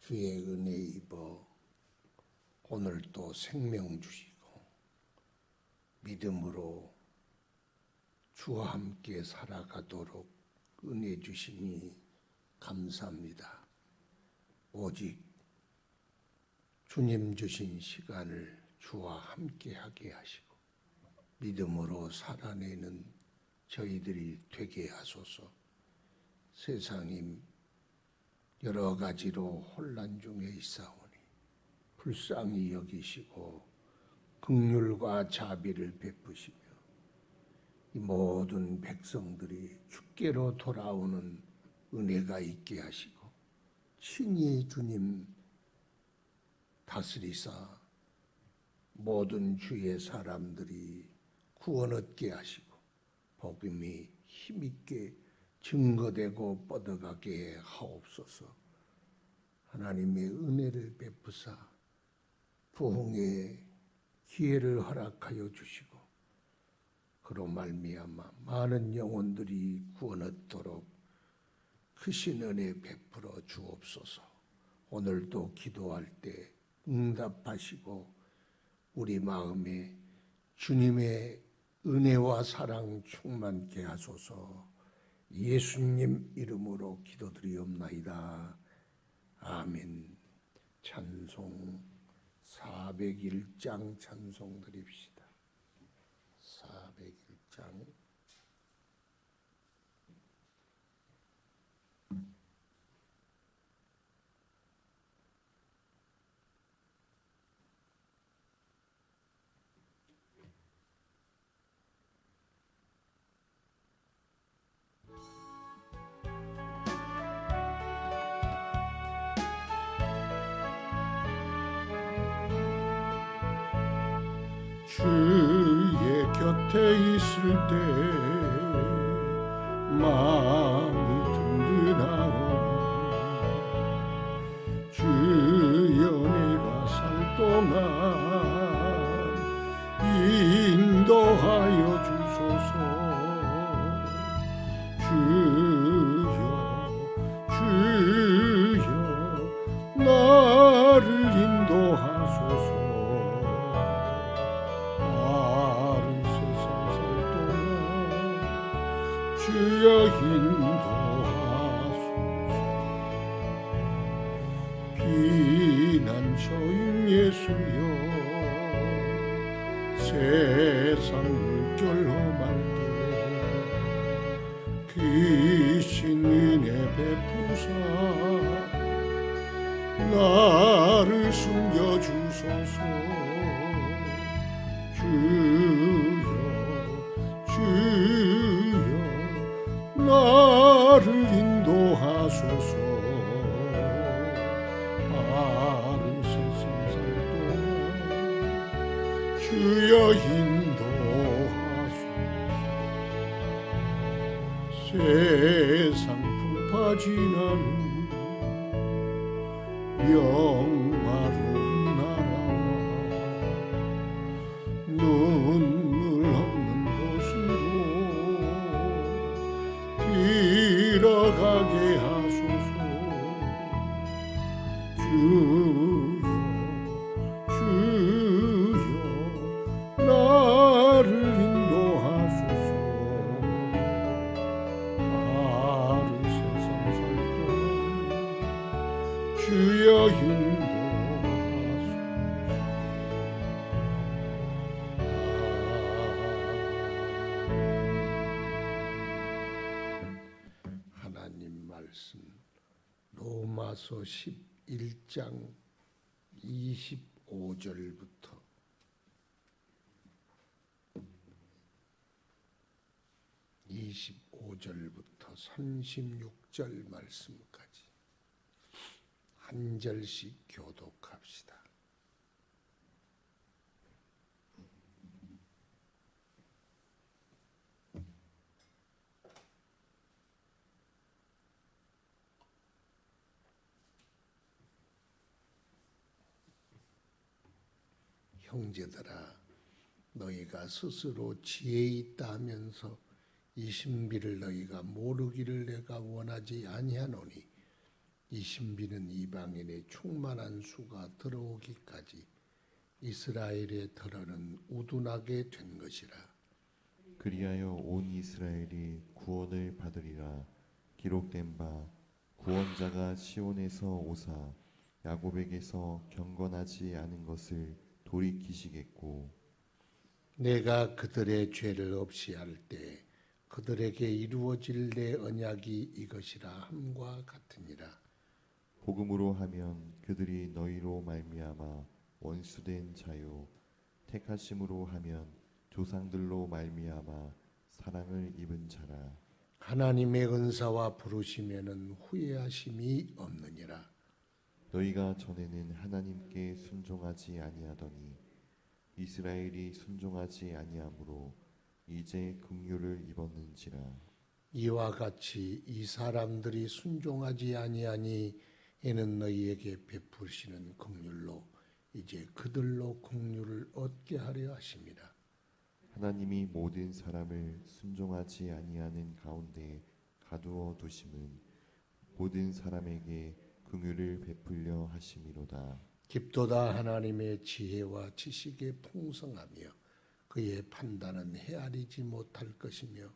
주의 은혜 입어 오늘 또 생명 주시고 믿음으로 주와 함께 살아가도록 은혜 주시니 감사합니다. 오직 주님 주신 시간을 주와 함께 하게 하시고 믿음으로 살아내는 저희들이 되게 하소서. 세상이 여러 가지로 혼란 중에 있사오니 불쌍히 여기시고 긍휼과 자비를 베푸시며 이 모든 백성들이 주께로 돌아오는 은혜가 있게 하시고 친히 주님 다스리사 모든 주의 사람들이 구원 얻게 하시고 복음이 힘있게 증거되고 뻗어가게 하옵소서. 하나님의 은혜를 베푸사 부흥의 기회를 허락하여 주시고 그로 말미암아 많은 영혼들이 구원 얻도록 크신 은혜 베풀어 주옵소서. 오늘도 기도할 때 응답하시고 우리 마음에 주님의 은혜와 사랑 충만케 하소서. 예수님 이름으로 기도드리옵나이다. 아멘. 찬송 401장 찬송 드립시다. 401장 주의 곁에 있을 때 마음이 든든하오니 주여 내가 살 동안 인도하여 주소서. 주여 나를 인도하소서. 주여 인도하소서. 비난처인 예수여 세상 물결 험할 때 귀신 은혜 베푸사 나를 숨겨주소서. 주여 나를 인도하소서. 바른 세상 살 동안 주여 인도하소서. 세상 풍파 지나는 영화로운 나라와 눈물 없는 곳으로 들어가게 하소서. 주여 나를 인도하소서. 바른 세상 살 동안 주여 인도하소서. 하나님 말씀 로마서 11장 25절부터 36절 말씀까지 한 절씩 교독합시다. 형제들아 너희가 스스로 지혜 있다 하면서 이 신비를 너희가 모르기를 내가 원하지 아니하노니 이 신비는 이방인의 충만한 수가 들어오기까지 이스라엘의 터라는 우둔하게 된 것이라. 그리하여 온 이스라엘이 구원을 받으리라. 기록된 바 구원자가 시온에서 오사 야곱에게서 경건하지 않은 것을 돌이키시겠고 내가 그들의 죄를 없이 할 때 그들에게 이루어질 내 언약이 이것이라 함과 같으니라. 복음으로 하면 그들이 너희로 말미암아 원수된 자요 택하심으로 하면 조상들로 말미암아 사랑을 입은 자라. 하나님의 은사와 부르시면은 후회하심이 없느니라. 너희가 전에는 하나님께 순종하지 아니하더니 이스라엘이 순종하지 아니하므로 이제 긍휼을 입었는지라. 이와 같이 이 사람들이 순종하지 아니하니 이는 너희에게 베푸시는 긍휼로 이제 그들로 긍휼을 얻게 하려 하심이라. 하나님이 모든 사람을 순종하지 아니하는 가운데 가두어 두심은 모든 사람에게 긍휼을 베풀려 하심이로다. 깊도다 하나님의 지혜와 지식의 풍성하며 그의 판단은 헤아리지 못할 것이며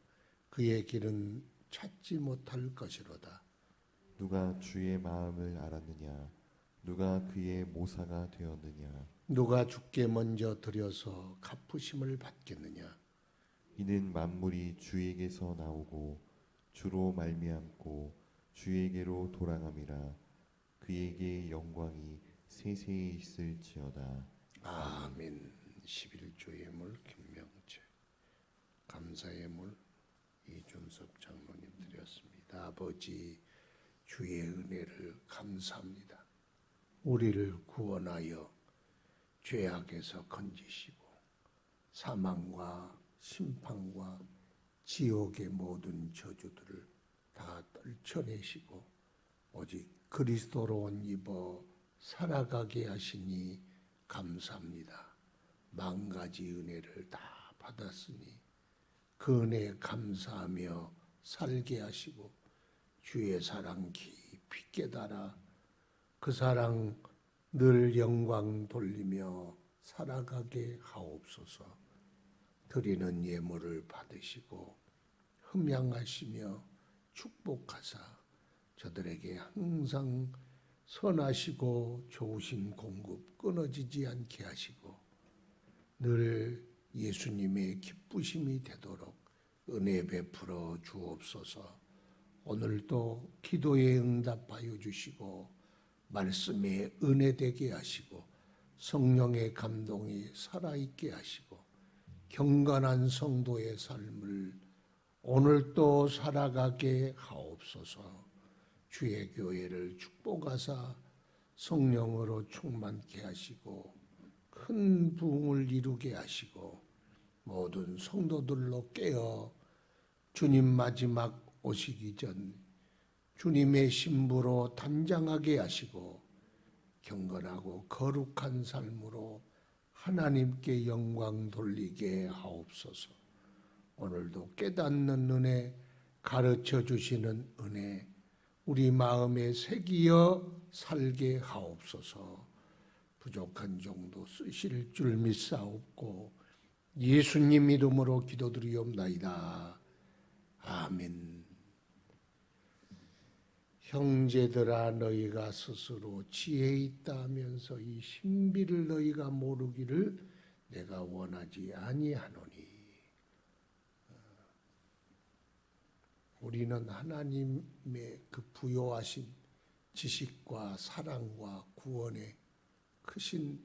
그의 길은 찾지 못할 것이로다. 누가 주의 마음을 알았느냐? 누가 그의 모사가 되었느냐? 누가 주께 먼저 드려서 갚으심을 받겠느냐? 이는 만물이 주에게서 나오고 주로 말미암고 주에게로 돌아감이라. 그에게 영광이 세세히 있을지어다. 아멘. 11조의 물 김명채, 감사의 물 이준섭 장로님 드렸습니다. 아버지 주의 은혜를 감사합니다. 우리를 구원하여 죄악에서 건지시고 사망과 심판과 지옥의 모든 저주들을 다 떨쳐내시고 오직 그리스도로 옷 입어 살아가게 하시니 감사합니다. 만 가지 은혜를 다 받았으니 그 은혜에 감사하며 살게 하시고 주의 사랑 깊이 깨달아 그 사랑 늘 영광 돌리며 살아가게 하옵소서. 드리는 예물을 받으시고 흠양하시며 축복하사 저들에게 항상 선하시고 좋으신 공급 끊어지지 않게 하시고 늘 예수님의 기쁘심이 되도록 은혜 베풀어 주옵소서. 오늘도 기도에 응답하여 주시고 말씀에 은혜되게 하시고 성령의 감동이 살아있게 하시고 경건한 성도의 삶을 오늘도 살아가게 하옵소서. 주의 교회를 축복하사 성령으로 충만케 하시고 큰 부흥을 이루게 하시고 모든 성도들로 깨어 주님 마지막 오시기 전 주님의 신부로 단장하게 하시고 경건하고 거룩한 삶으로 하나님께 영광 돌리게 하옵소서. 오늘도 깨닫는 은혜, 가르쳐 주시는 은혜, 우리 마음에 새기어 살게 하옵소서. 부족한 정도 쓰실 줄 믿사옵고 예수님 이름으로 기도드리옵나이다. 아멘. 형제들아 너희가 스스로 지혜 있다 하면서 이 신비를 너희가 모르기를 내가 원하지 아니하노니. 우리는 하나님의 그 부요하신 지식과 사랑과 구원의 크신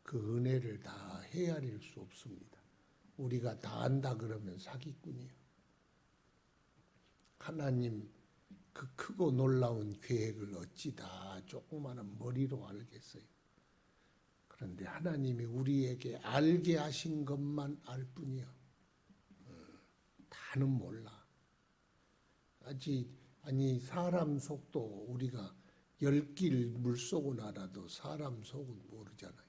그 은혜를 다 헤아릴 수 없습니다. 우리가 다 안다 그러면 사기꾼이에요. 하나님 그 크고 놀라운 계획을 어찌 다 조그마한 머리로 알겠어요. 그런데 하나님이 우리에게 알게 하신 것만 알 뿐이요. 다는 몰라. 아니 사람 속도 우리가 10길 물속은 알아도 사람 속은 모르잖아요.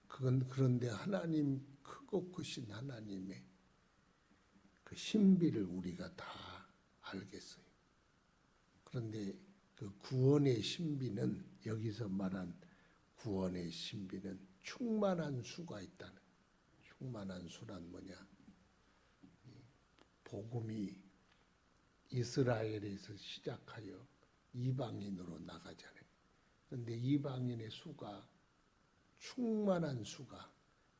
그런데 하나님 크고 크신 하나님의 그 신비를 우리가 다 알겠어요. 그런데 그 구원의 신비는 여기서 말한 구원의 신비는 충만한 수가 있다는 거예요. 충만한 수란 뭐냐? 복음이 이스라엘에서 시작하여 이방인으로 나가잖아요. 그런데 이방인의 수가 충만한 수가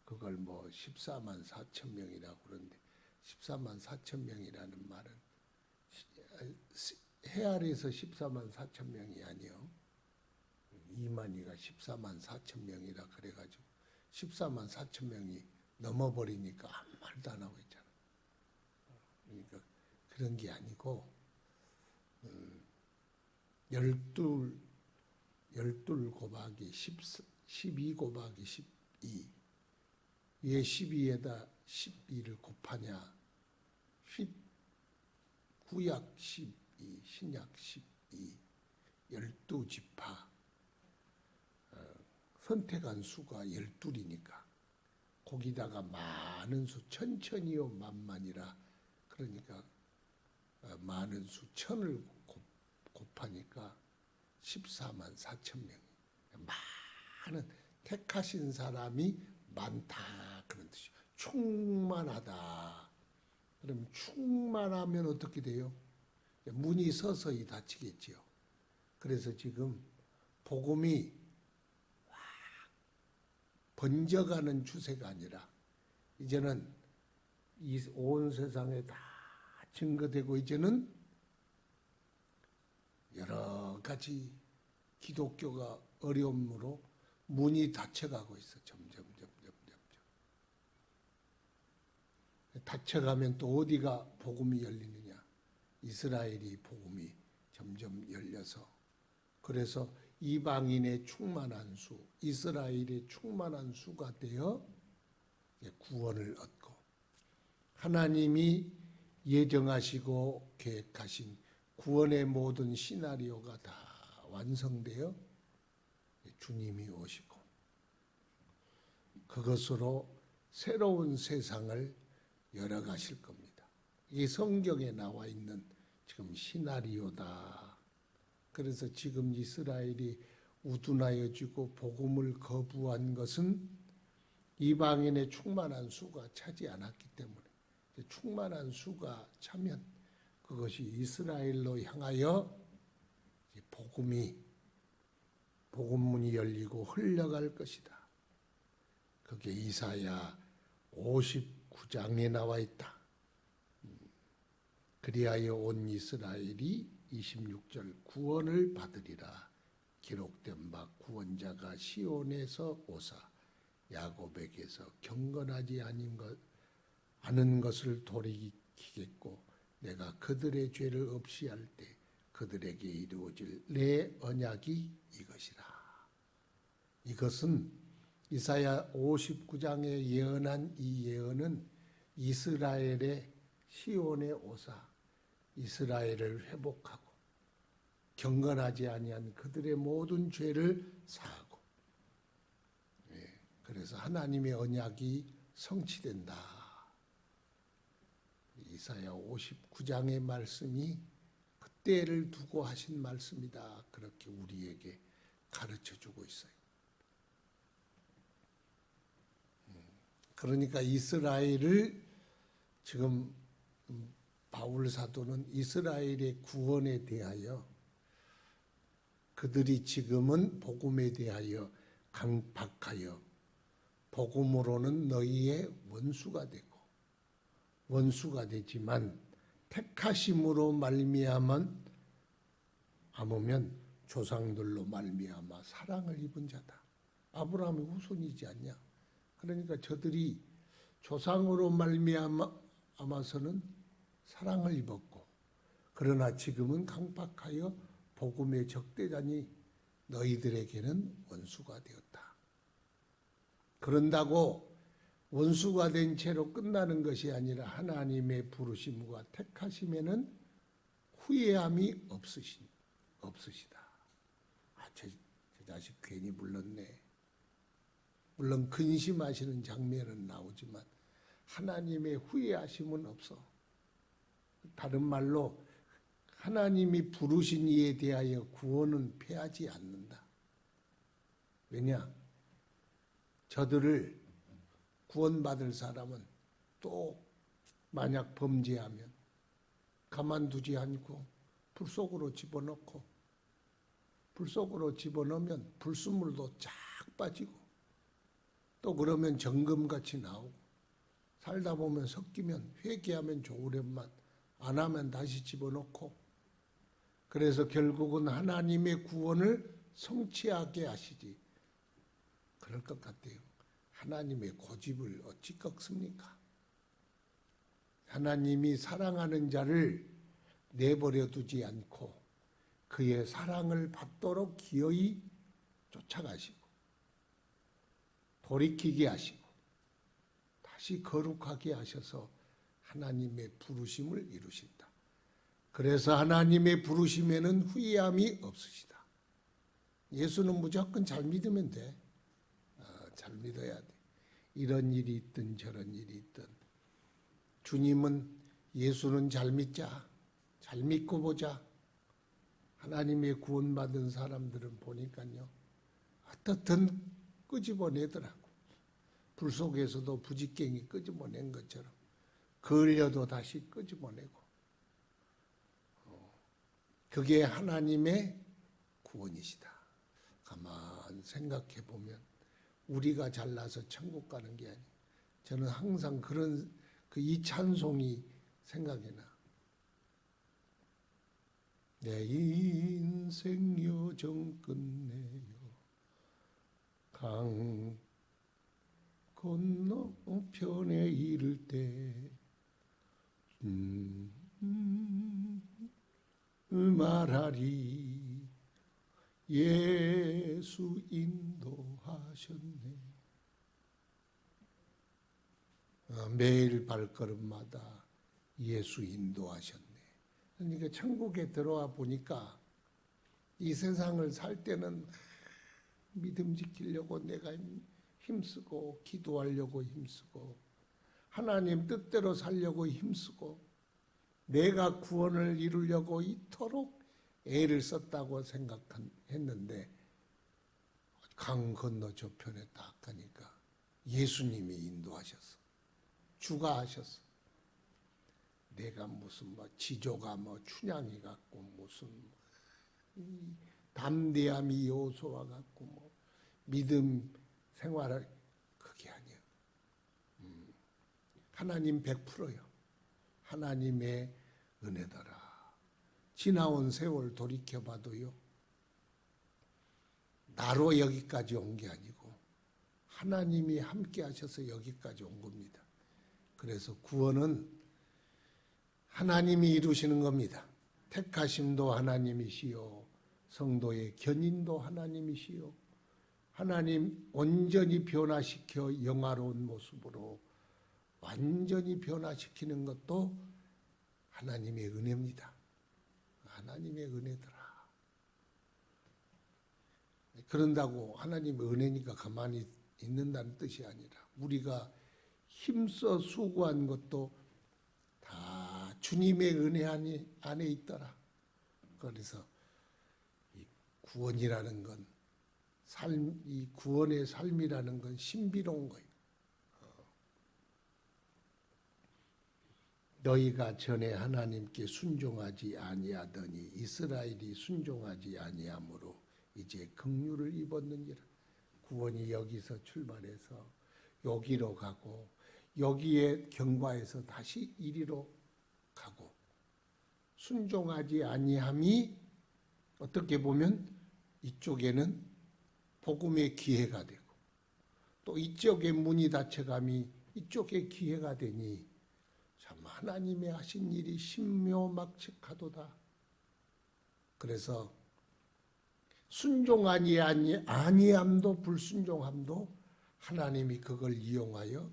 그걸 뭐 14만 4천 명이라고 그러는데 14만 4천 명이라는 말은 해 아래에서 14만 4천 명이 아니요. 이만희가 14만 4천 명이라 그래가지고 14만 4천 명이 넘어버리니까 아무 말도 안 하고 있잖아. 그러니까 그런 게 아니고 12 곱하기 12 곱하기 12 왜 12에다 12를 곱하냐? 구약 12, 신약 12, 12지파 선택한 수가 12이니까 거기다가 많은 수 천천히요 만만이라 그러니까 많은 수 천을 곱하니까 14만 4천 명이 많은 택하신 사람이 많다 그런 뜻이죠. 충만하다. 그럼 충만하면 어떻게 돼요? 문이 서서히 닫히겠지요. 그래서 지금 복음이 번져가는 추세가 아니라 이제는 이 온 세상에 다 증거되고 이제는 여러 가지 기독교가 어려움으로 문이 닫혀가고 있어. 점점. 닫혀가면 또 어디가 복음이 열리느냐? 이스라엘이 복음이 점점 열려서 그래서 이방인의 충만한 수, 이스라엘의 충만한 수가 되어 구원을 얻고 하나님이 예정하시고 계획하신 구원의 모든 시나리오가 다 완성되어 주님이 오시고 그것으로 새로운 세상을 열어가실 겁니다. 이게 성경에 나와 있는 지금 시나리오다. 그래서 지금 이스라엘이 우둔하여지고 복음을 거부한 것은 이방인의 충만한 수가 차지 않았기 때문에 충만한 수가 차면 그것이 이스라엘로 향하여 복음문이 열리고 흘러갈 것이다. 그게 이사야 59장에 나와 있다. 그리하여 온 이스라엘이 26절 구원을 받으리라. 기록된 바 구원자가 시온에서 오사 야곱에게서 경건하지 않은 것을 돌이키겠고 내가 그들의 죄를 없이 할 때 그들에게 이루어질 내 언약이 이것이라. 이것은 이사야 59장에 예언한 이 예언은 이스라엘의 시온에 오사 이스라엘을 회복하고 경건하지 아니한 그들의 모든 죄를 사하고 그래서 하나님의 언약이 성취된다. 이사야 59장의 말씀이 그때를 두고 하신 말씀이다. 그렇게 우리에게 가르쳐주고 있어요. 그러니까 이스라엘을 지금 바울 사도는 이스라엘의 구원에 대하여 그들이 지금은 복음에 대하여 강박하여 복음으로는 너희의 원수가 되고 원수가 되지만 택하심으로 말미암으면 조상들로 말미암아 사랑을 입은 자다. 아브라함의 후손이지 않냐? 그러니까 저들이 조상으로 말미암아서는 사랑을 입었고 그러나 지금은 강박하여 복음의 적대자니 너희들에게는 원수가 되었다. 그런다고 원수가 된 채로 끝나는 것이 아니라 하나님의 부르심과 택하심에는 후회함이 없으시다. 저 자식 괜히 불렀네. 물론 근심하시는 장면은 나오지만 하나님의 후회하심은 없어. 다른 말로 하나님이 부르신 이에 대하여 구원은 패하지 않는다. 왜냐? 저들을 구원받을 사람은 또 만약 범죄하면 가만두지 않고 불 속으로 집어넣고, 불 속으로 집어넣으면 불순물도 쫙 빠지고, 또 그러면 정금같이 나오고, 살다 보면 섞이면 회개하면 좋으련만 안 하면 다시 집어넣고, 그래서 결국은 하나님의 구원을 성취하게 하시지. 그럴 것 같아요. 하나님의 고집을 어찌 꺾습니까? 하나님이 사랑하는 자를 내버려 두지 않고 그의 사랑을 받도록 기어이 쫓아가시고 돌이키게 하시고 다시 거룩하게 하셔서 하나님의 부르심을 이루신다. 그래서 하나님의 부르심에는 후회함이 없으시다. 예수는 무조건 잘 믿으면 돼. 잘 믿어야 돼. 이런 일이 있든 저런 일이 있든 주님은 예수는 잘 믿자. 잘 믿고 보자. 하나님의 구원받은 사람들은 보니까요. 어떻든 끄집어내더라고. 불 속에서도 부지깽이 끄집어낸 것처럼 걸려도 다시 끄집어내고. 그게 하나님의 구원이시다. 가만 생각해 보면 우리가 잘나서 천국 가는 게 아니에요. 저는 항상 그런 이 찬송이 생각이 나. 내 인생 여정 끝내요 강 건너편에 이를 때 말하리 예수 인도하셨네. 매일 발걸음마다 예수 인도하셨네. 그러니까 천국에 들어와 보니까 이 세상을 살 때는 믿음 지키려고 내가 힘쓰고 기도하려고 힘쓰고 하나님 뜻대로 살려고 힘쓰고 내가 구원을 이루려고 이토록 애를 썼다고 생각했는데 강 건너 저편에 딱 가니까 예수님이 인도하셨어. 주가 하셨어. 내가 무슨 지조가 춘향이 같고 무슨 담대함이 요소와 같고 믿음 생활을 그게 아니야. 하나님 100%요. 하나님의 은혜더라. 지나온 세월 돌이켜봐도요. 나로 여기까지 온 게 아니고 하나님이 함께 하셔서 여기까지 온 겁니다. 그래서 구원은 하나님이 이루시는 겁니다. 택하심도 하나님이시요. 성도의 견인도 하나님이시요. 하나님 온전히 변화시켜 영화로운 모습으로 완전히 변화시키는 것도 하나님의 은혜입니다. 하나님의 은혜더라. 그런다고 하나님의 은혜니까 가만히 있는다는 뜻이 아니라 우리가 힘써 수고한 것도 다 주님의 은혜 안에 있더라. 그래서 이 구원이라는 건 이 구원의 삶이라는 건 신비로운 거예요. 너희가 전에 하나님께 순종하지 아니하더니 이스라엘이 순종하지 아니하므로 이제 긍휼을 입었느니라. 구원이 여기서 출발해서 여기로 가고 여기에 경과해서 다시 이리로 가고 순종하지 아니함이 어떻게 보면 이쪽에는 복음의 기회가 되고 또 이쪽에 문이 닫혀감이 이쪽에 기회가 되니 참 하나님의 하신 일이 신묘막측하도다. 그래서 순종하지 아니함도 불순종함도 하나님이 그걸 이용하여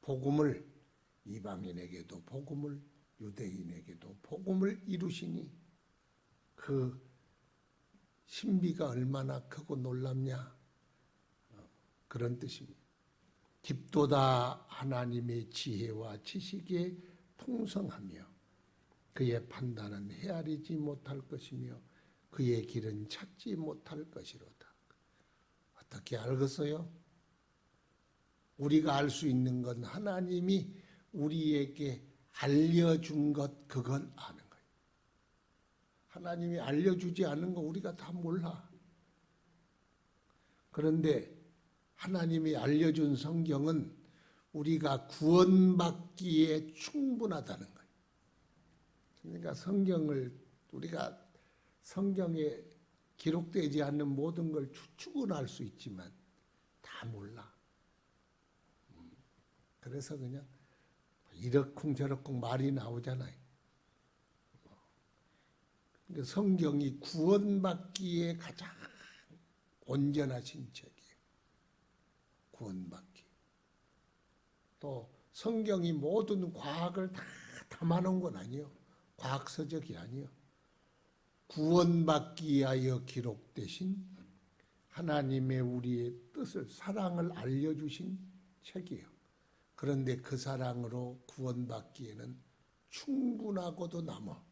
복음을 이방인에게도 복음을 유대인에게도 복음을 이루시니 그 신비가 얼마나 크고 놀랍냐 그런 뜻입니다. 깊도다 하나님의 지혜와 지식에 풍성하며 그의 판단은 헤아리지 못할 것이며 그의 길은 찾지 못할 것이로다. 어떻게 알겠어요? 우리가 알 수 있는 건 하나님이 우리에게 알려준 것, 그걸 아는 거예요. 하나님이 알려주지 않은 거 우리가 다 몰라. 그런데 하나님이 알려준 성경은 우리가 구원받기에 충분하다는 거예요. 그러니까 우리가 성경에 기록되지 않는 모든 걸 추측은 할 수 있지만 다 몰라. 그래서 그냥 이러쿵저러쿵 말이 나오잖아요. 그러니까 성경이 구원받기에 가장 온전하신 책이에요. 구원받기. 또 성경이 모든 과학을 다 담아놓은 건 아니에요. 과학서적이 아니에요. 구원받기 위하여 기록되신 하나님의 우리의 뜻을, 사랑을 알려주신 책이에요. 그런데 그 사랑으로 구원받기에는 충분하고도 남아.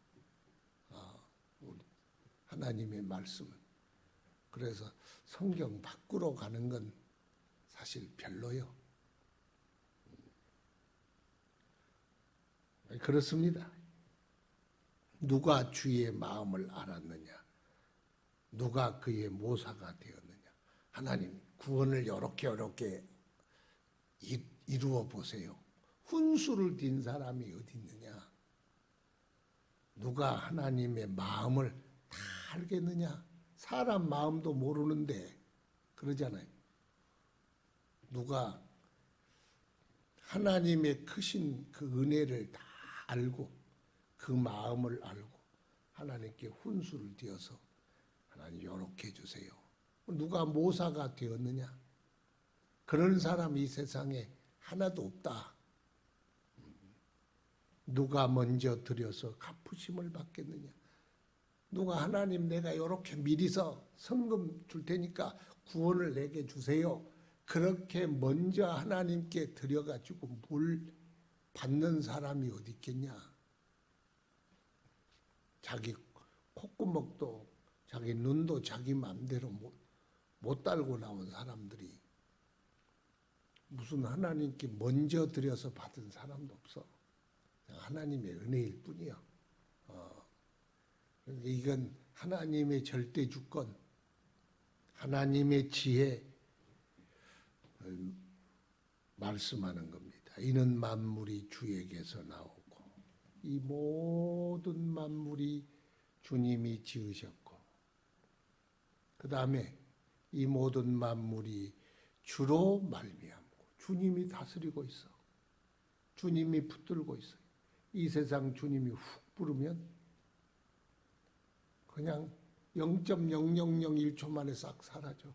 하나님의 말씀은. 그래서 성경 밖으로 가는 건 사실 별로요. 그렇습니다. 누가 주의 마음을 알았느냐? 누가 그의 모사가 되었느냐? 하나님 구원을 이렇게 이루어 보세요. 훈수를 띈 사람이 어디 있느냐? 누가 하나님의 마음을 다 알겠느냐? 사람 마음도 모르는데 그러잖아요. 누가 하나님의 크신 그 은혜를 다 알고 그 마음을 알고 하나님께 훈수를 띄어서 하나님 요렇게 해주세요. 누가 모사가 되었느냐? 그런 사람이 이 세상에 하나도 없다. 누가 먼저 드려서 갚으심을 받겠느냐? 누가 하나님 내가 요렇게 미리서 성금 줄 테니까 구원을 내게 주세요. 그렇게 먼저 하나님께 드려가지고 물 받는 사람이 어디 있겠냐? 자기 콧구멍도 자기 눈도 자기 마음대로 못 달고 나온 사람들이 무슨 하나님께 먼저 드려서 받은 사람도 없어. 하나님의 은혜일 뿐이야. 이건 하나님의 절대 주권, 하나님의 지혜 말씀하는 겁니다. 이는 만물이 주에게서 나오고 이 모든 만물이 주님이 지으셨고 그 다음에 이 모든 만물이 주로 말미암고 주님이 다스리고 있어. 주님이 붙들고 있어요. 이 세상 주님이 훅 부르면 그냥 0.0001초 만에 싹 사라져.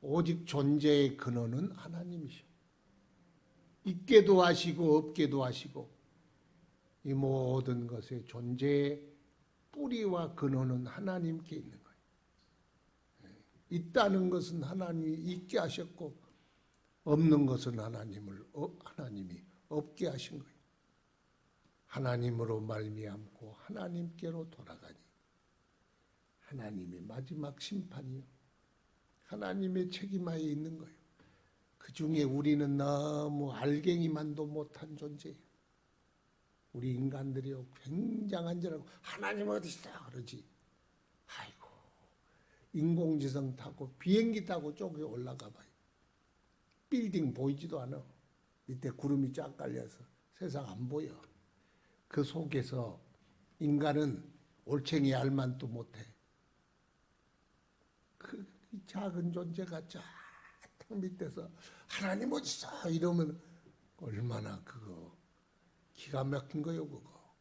오직 존재의 근원은 하나님이셔. 있게도 하시고 없게도 하시고 이 모든 것의 존재의 뿌리와 근원은 하나님께 있는 거예요. 있다는 것은 하나님이 있게 하셨고 없는 것은 하나님이 없게 하신 거예요. 하나님으로 말미암고 하나님께로 돌아가니 하나님의 마지막 심판이요. 하나님의 책임하에 있는 거예요. 그 중에 우리는 너무 알갱이만도 못한 존재예요. 우리 인간들이요 굉장한 줄 알고 하나님 어디 있어 그러지. 아이고 인공지성 타고 비행기 타고 쪽에 올라가 봐요. 빌딩 보이지도 않아. 밑에 구름이 쫙 깔려서 세상 안 보여. 그 속에서 인간은 올챙이 알만도 못해. 그 작은 존재가 쫙 밑에서 하나님 어디 있어 이러면 얼마나 그거 기가 막힌 거요 그거.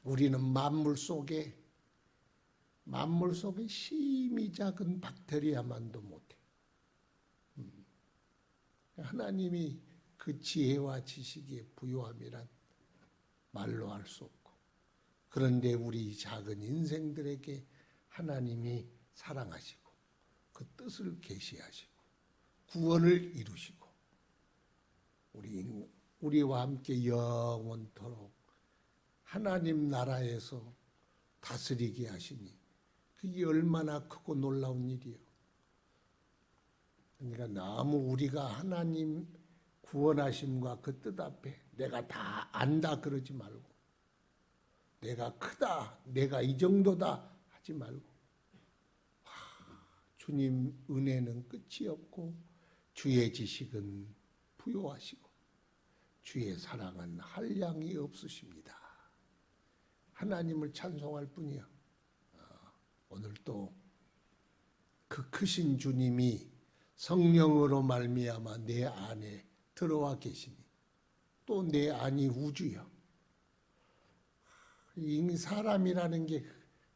우리는 만물 속에 심히 작은 박테리아만도 못해. 하나님이 그 지혜와 지식의 부요함이란 말로 할 수 없고 그런데 우리 작은 인생들에게 하나님이 사랑하시고 그 뜻을 계시하시고 구원을 이루시고 우리 우리와 함께 영원토록 하나님 나라에서 다스리게 하시니 그게 얼마나 크고 놀라운 일이요. 그러니까 너무 우리가 하나님 구원하심과 그 뜻 앞에 내가 다 안다 그러지 말고, 내가 크다, 내가 이 정도다 하지 말고, 주님 은혜는 끝이 없고 주의 지식은 부요하시고 주의 사랑은 한량이 없으십니다. 하나님을 찬송할 뿐이요. 오늘 또 그 크신 주님이 성령으로 말미암아 내 안에 들어와 계시니 또 내 안이 우주요. 이 사람이라는 게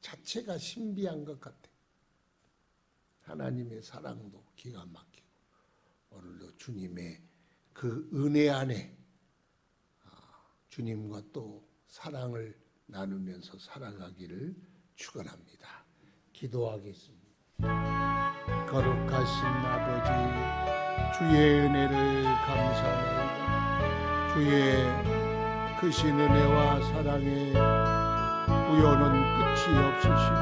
자체가 신비한 것 같아. 하나님의 사랑도 기가 막히고 오늘도 주님의 그 은혜 안에 주님과 또 사랑을 나누면서 살아가기를 축원합니다. 기도하겠습니다. 거룩하신 아버지, 주의 은혜를 감사하나이다. 주의 크신 은혜와 사랑의 부요는 끝이 없으시고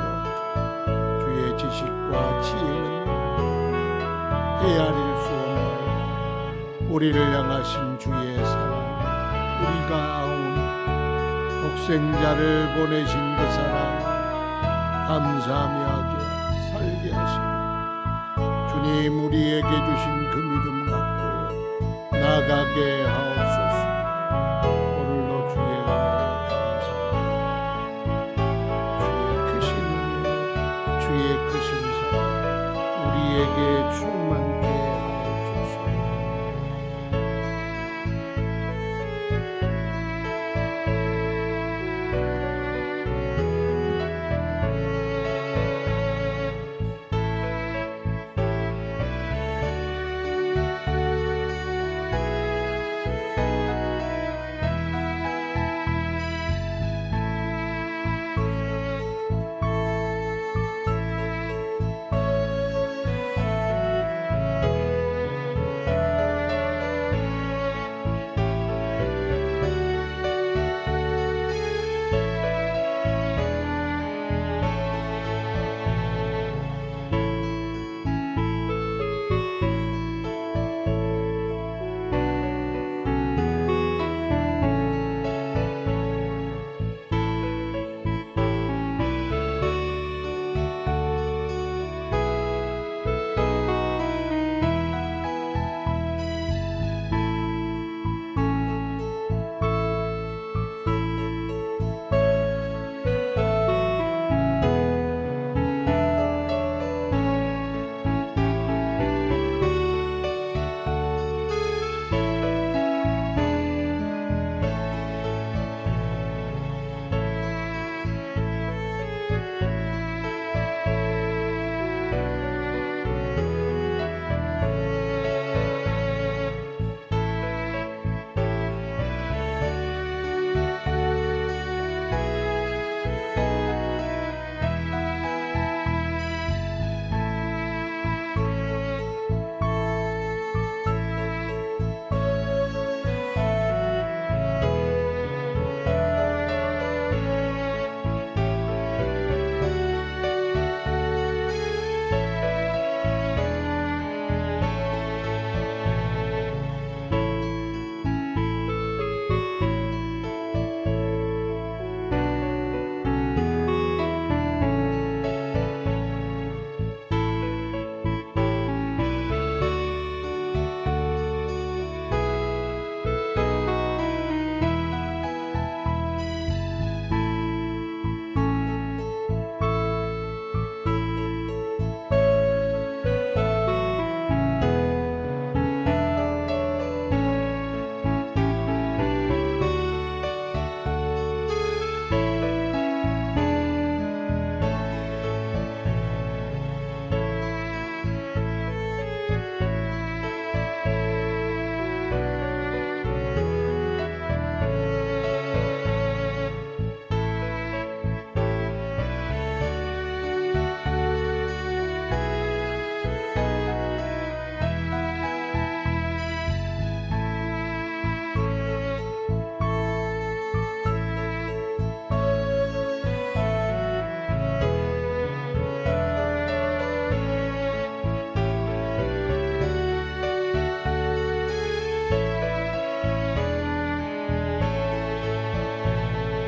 주의 지식과 지혜는 헤아릴 수 없나이다. 우리를 향하신 주의 사랑, 우리가 아온 독생자를 보내신 그 사랑 감사하며 살게 하시고 주님 우리에게 주신 그 믿음 갖고 나가게 하옵소서. 오늘도 주의 은혜 감사합니다. 주의 크신 은혜, 주의 크신 사랑 우리에게 주